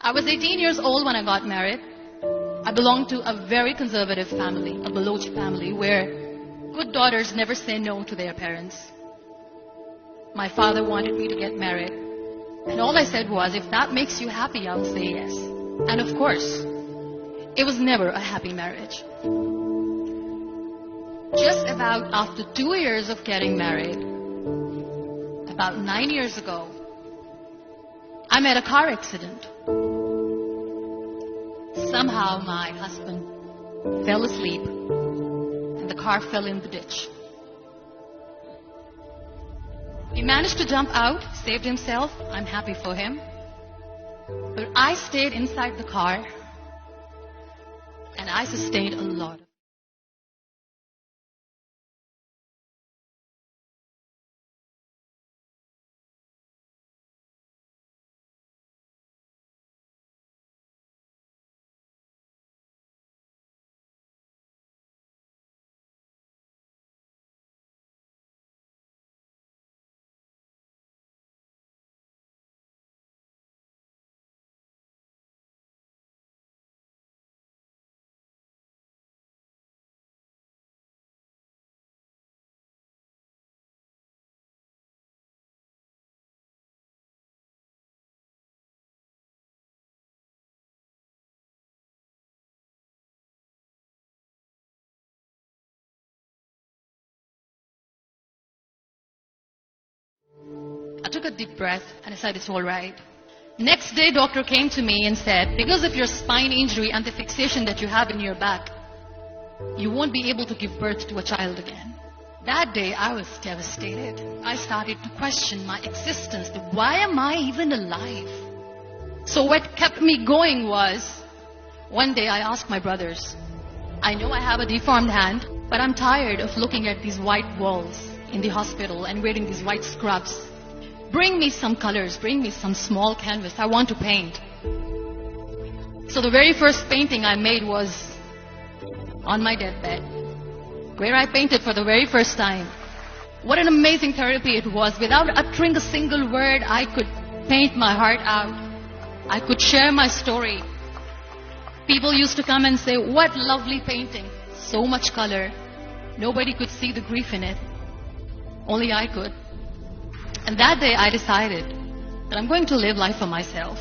I was 18 years old when I got married. I belonged to a very conservative family, a Baloch family, where good daughters never say no to their parents. My father wanted me to get married, and all I said was, if that makes you happy, I'll say yes. And of course, it was never a happy marriage. Just about after 2 years of getting married, about 9 years ago, I met a car accident. Somehow my husband fell asleep and the car fell in the ditch. He managed to jump out, saved himself. I'm happy for him. But I stayed inside the car and I sustained a lot. I took a deep breath and I said, it's all right. Next day, doctor came to me and said, because of your spine injury and the fixation that you have in your back, you won't be able to give birth to a child again. That day, I was devastated. I started to question my existence. Why am I even alive? So what kept me going was, one day I asked my brothers, I know I have a deformed hand, but I'm tired of looking at these white walls in the hospital and wearing these white scrubs. Bring me some colors, bring me some small canvas. I want to paint. So the very first painting I made was on my deathbed, where I painted for the very first time. What an amazing therapy it was. Without uttering a single word, I could paint my heart out. I could share my story. People used to come and say, what lovely painting. So much color. Nobody could see the grief in it. Only I could. And that day I decided that I'm going to live life for myself.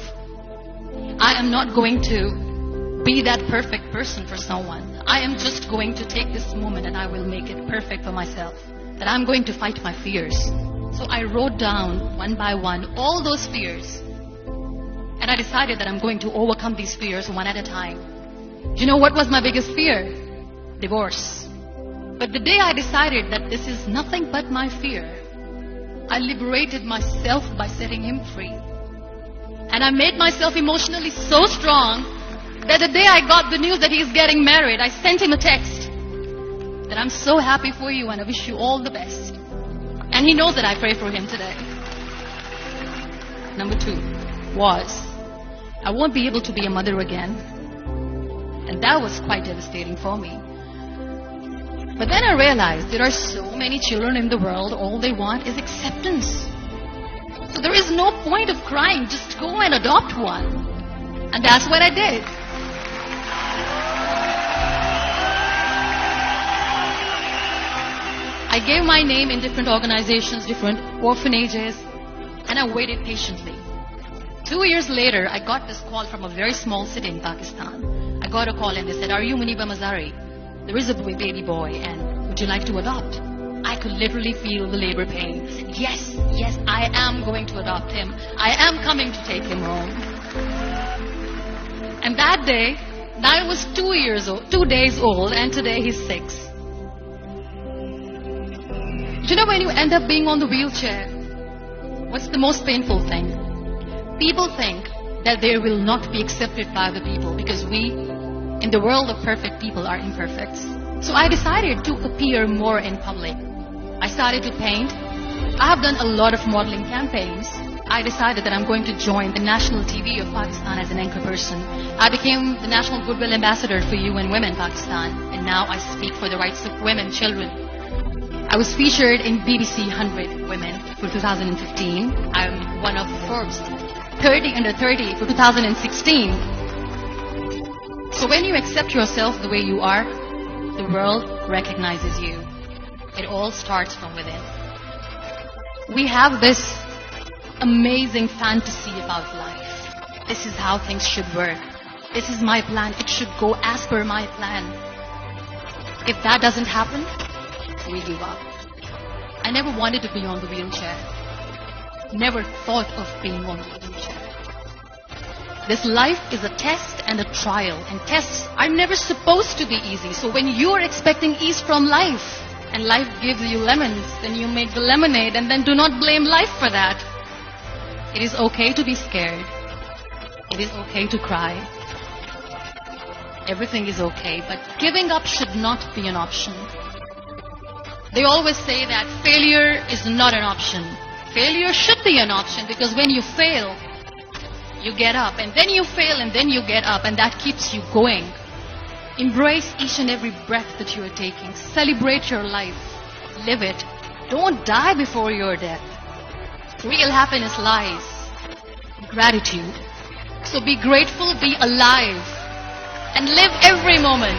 I am not going to be that perfect person for someone. I am just going to take this moment and I will make it perfect for myself. That I'm going to fight my fears. So I wrote down one by one all those fears. And I decided that I'm going to overcome these fears one at a time. You know what was my biggest fear? Divorce. But the day I decided that this is nothing but my fear, I liberated myself by setting him free. And I made myself emotionally so strong that the day I got the news that he's getting married, I sent him a text that I'm so happy for you and I wish you all the best. And he knows that I pray for him today. Number 2 was, I won't be able to be a mother again. And that was quite devastating for me. But then I realized there are so many children in the world, all they want is acceptance. So there is no point of crying, just go and adopt one. And that's what I did. I gave my name in different organizations, different orphanages, and I waited patiently. 2 years later, I got this call from a very small city in Pakistan. I got a call and they said, are you Muniba Mazari? There is a baby boy and would you like to adopt? I could literally feel the labor pain. I said, yes, I am going to adopt him. I am coming to take him home. And that day, I was 2 days old and today he's 6. You know, when you end up being on the wheelchair, what's the most painful thing? People think that they will not be accepted by the people because we, in the world of perfect people, are imperfect. So I decided to appear more in public. I started to paint. I have done a lot of modeling campaigns. I decided that I'm going to join the national TV of Pakistan as an anchor person. I became the National Goodwill Ambassador for UN Women Pakistan, and now I speak for the rights of women, children. I was featured in BBC 100 Women for 2015. I'm one of Forbes 30 under 30 for 2016. So when you accept yourself the way you are, the world recognizes you. It all starts from within. We have this amazing fantasy about life. This is how things should work. This is my plan. It should go as per my plan. If that doesn't happen, we give up. I never wanted to be on the wheelchair. Never thought of being on the wheelchair. This life is a test and a trial, and tests are never supposed to be easy. So when you are expecting ease from life, and life gives you lemons, then you make the lemonade, and then do not blame life for that. It is okay to be scared. It is okay to cry. Everything is okay, but giving up should not be an option. They always say that failure is not an option. Failure should be an option, because when you fail, you get up, and then you fail, and then you get up, and that keeps you going. Embrace each and every breath that you are taking. Celebrate your life. Live it. Don't die before your death. Real happiness lies in gratitude. So be grateful, be alive, and live every moment.